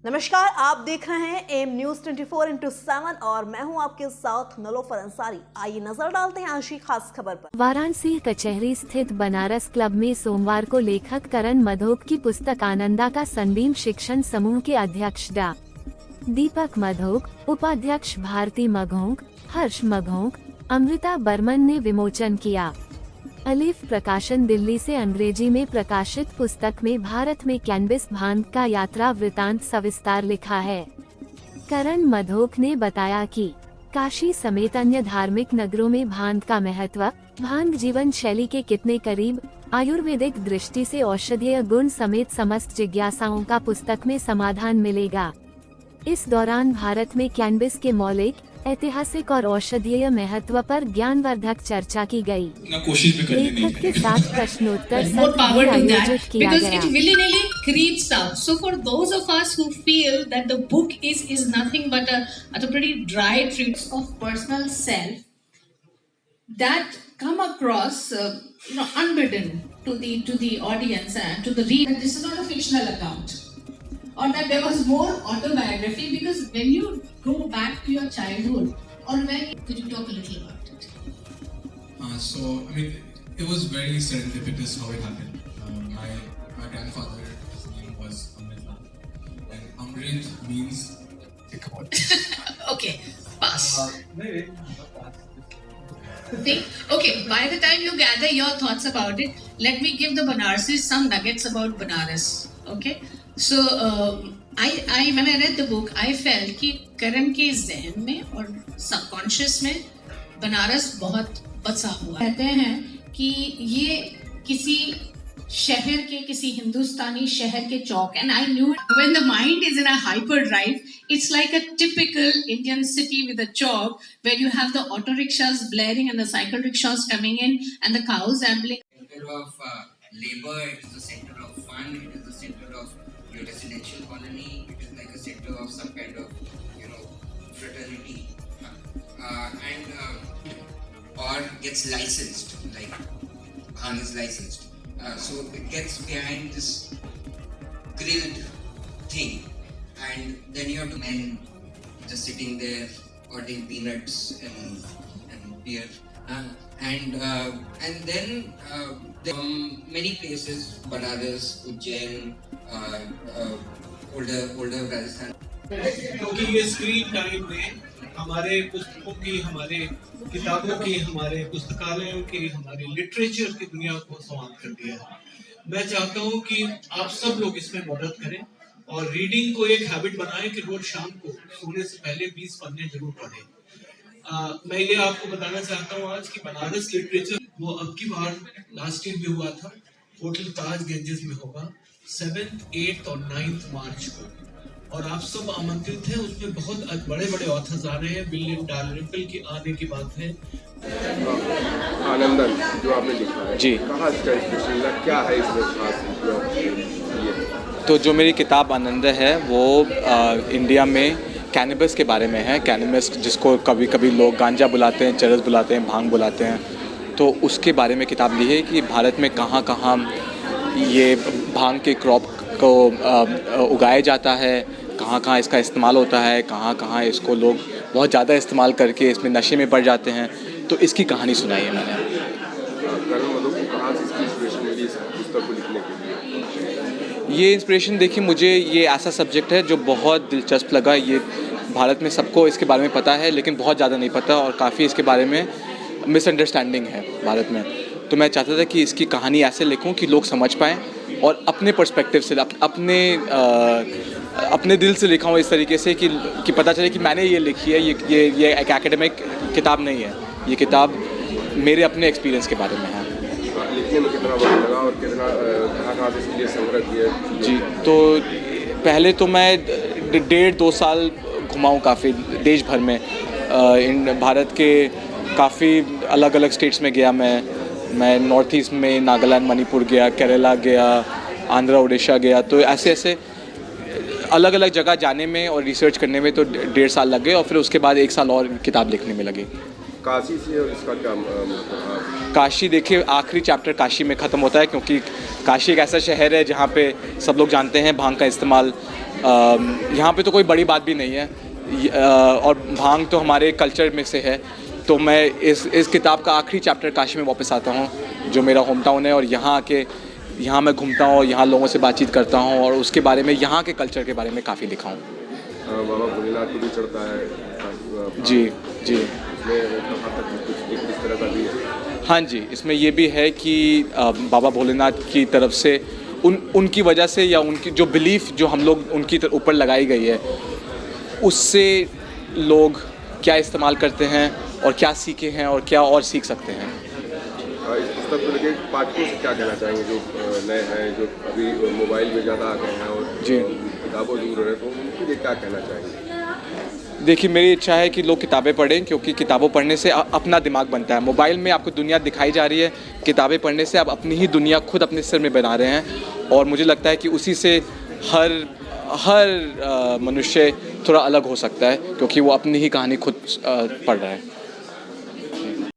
नमस्कार, आप देख रहे हैं एम न्यूज 24/7 और मैं हूं आपके साथ नलोफर अंसारी। आइए नजर डालते हैं आज की खास खबर पर। वाराणसी कचहरी स्थित बनारस क्लब में सोमवार को लेखक करण मधोक की पुस्तक आनंदा का संदीप शिक्षण समूह के अध्यक्ष डा. दीपक मधोक, उपाध्यक्ष भारती मघोंक, हर्ष मघोंक, अमृता बर्मन ने विमोचन किया। अलीफ प्रकाशन दिल्ली से अंग्रेजी में प्रकाशित पुस्तक में भारत में कैनबिस भांग का यात्रा वृतांत सविस्तार लिखा है। करण मधोक ने बताया कि काशी समेत अन्य धार्मिक नगरों में भांग का महत्व, भांग जीवन शैली के कितने करीब, आयुर्वेदिक दृष्टि से औषधीय गुण समेत समस्त जिज्ञासाओं का पुस्तक में समाधान मिलेगा। इस दौरान भारत में कैनबिस के मौलिक, ऐतिहासिक और औषधीय महत्व पर ज्ञानवर्धक चर्चा की गई। लेखक के साथ प्रश्नोत्तर सत्र भी आयोजित किया गया। So for those of us who feel that the book is nothing but a pretty dry treatise of personal self that come across unbidden to the audience and to the reader, this is not a fictional account, or that there was more autobiography, because when you go back to your childhood, or could you talk a little about it? So I mean, it was very serendipitous how it happened. My grandfather, his name was Amrit, and Amrit means thick. Okay, pass. Okay, by the time you gather your thoughts about it, let me give the Banarsis some nuggets about Banaras. Okay, so I when I read the book, I felt कि करण के ज़हन में और subconscious में बनारस बहुत बसा हुआ। कहते हैं कि ये किसी शहर के, किसी हिंदुस्तानी शहर के चौक, and I knew when the mind is in a hyperdrive, it's like a typical Indian city with a chalk where you have the auto rickshaws blaring and the cycle rickshaws coming in and the cows ambling. Center of labor, it is the center of fun, it is the center of your residential colony, it is like a center of some kind of fraternity, or gets licensed, like Bhang is licensed. So it gets behind this grilled thing, and then you have men just sitting there ordering peanuts and beer, and then from many places, Banaras, Ujjain, older Rajasthan. क्योंकि ये screen time ने हमारे पुस्तकों की, हमारे किताबों की, हमारे पुस्तकालयों की, हमारे लिटरेचर की दुनिया को समाप्त कर दिया है। मैं चाहता हूँ कि आप सब लोग इसमें मदद करें और रीडिंग को एक हैबिट बनाएं कि रोज शाम को सोने से पहले 20 पन्ने जरूर पढ़ें। मैं ये आपको बताना चाहता हूँ आज कि बनारस लिटरेचर वो अब की बार लास्ट ईयर भी हुआ था, होटल ताज गंजेस में होगा 7th, 8th और 9th मार्च को, और आप सब आमंत्रित हैं। उसमें बहुत बड़े बड़े ऑथर्स आ रहे हैं। विलियम डालरिपल की आने की बात है। आनंदन जो आपने लिखा है जी, कहाँ इसका इंस्पिरेशन है, क्या है इसमें खास? तो जो मेरी किताब आनंद है वो इंडिया में कैनबिस के बारे में है। कैनबिस जिसको कभी कभी लोग गांजा बुलाते हैं, चरस बुलाते हैं, भांग बुलाते हैं, तो उसके बारे में किताब ली है कि भारत में कहाँ कहाँ ये भांग के क्रॉप को उगाया जाता है, कहाँ कहाँ इसका इस्तेमाल होता है, कहाँ कहाँ इसको लोग बहुत ज़्यादा इस्तेमाल करके इसमें नशे में पड़ जाते हैं। तो इसकी कहानी सुनाई है मैंने। ये इंस्पिरेशन देखिए, मुझे ये ऐसा सब्जेक्ट है जो बहुत दिलचस्प लगा। ये भारत में सबको इसके बारे में पता है, लेकिन बहुत ज़्यादा नहीं पता और काफ़ी इसके बारे में मिसअंडरस्टैंडिंग है भारत में। तो मैं चाहता था कि इसकी कहानी ऐसे लिखूं कि लोग समझ पाएँ और अपने पर्सपेक्टिव से, अपने दिल से लिखा हूँ इस तरीके से कि पता चले कि मैंने ये लिखी है। ये एक एकेडमिक किताब नहीं है, ये किताब मेरे अपने एक्सपीरियंस के बारे में है। लिखने में कितना वक्त लगा और कितना कहाँ से इसके लिए संग्रह किया? जी, तो पहले तो मैं 1.5-2 साल घुमा हूँ काफ़ी देश भर में। भारत के काफ़ी अलग अलग स्टेट्स में गया मैं नॉर्थ ईस्ट में नागालैंड, मणिपुर गया, केरला गया, आंध्र, उड़ीसा गया। तो ऐसे अलग अलग जगह जाने में और रिसर्च करने में तो 1.5 साल लग गए और फिर उसके बाद 1 साल और किताब लिखने में लगे। काशी से इसका क्या काशी देखिए, आखिरी चैप्टर काशी में ख़त्म होता है क्योंकि काशी एक ऐसा शहर है जहाँ पे सब लोग जानते हैं भांग का इस्तेमाल यहाँ पे तो कोई बड़ी बात भी नहीं है, और भांग तो हमारे कल्चर में से है। तो मैं इस किताब का आखिरी चैप्टर काशी में वापस आता हूँ, जो मेरा होम टाउन है, और यहाँ आके यहाँ मैं घूमता हूँ, यहाँ लोगों से बातचीत करता हूँ और उसके बारे में, यहाँ के कल्चर के बारे में काफ़ी लिखा हूँ। बाबा भोलेनाथ को भी चढ़ता है। जी जी। इस तरह का भी है। हाँ जी, इसमें ये भी है कि बाबा भोलेनाथ की तरफ से उनकी वजह से, या उनकी जो बिलीफ जो हम लोग उनकी ऊपर लगाई गई है, उससे लोग क्या इस्तेमाल करते हैं और क्या सीखे हैं और क्या और सीख सकते हैं। इस पुस्तक को लेकर पाठकों से क्या कहना चाहेंगे जो नए हैं, जो अभी मोबाइल में ज़्यादा आ गए हैं और जी किताबों दूर रहे, तो उनके लिए क्या कहना चाहेंगे? देखिए, मेरी इच्छा है कि लोग किताबें पढ़ें, क्योंकि किताबों पढ़ने से अपना दिमाग बनता है। मोबाइल में आपको दुनिया दिखाई जा रही है, किताबें पढ़ने से आप अपनी ही दुनिया खुद अपने सिर में बना रहे हैं, और मुझे लगता है कि उसी से हर मनुष्य थोड़ा अलग हो सकता है, क्योंकि वो अपनी ही कहानी खुद पढ़ रहा है।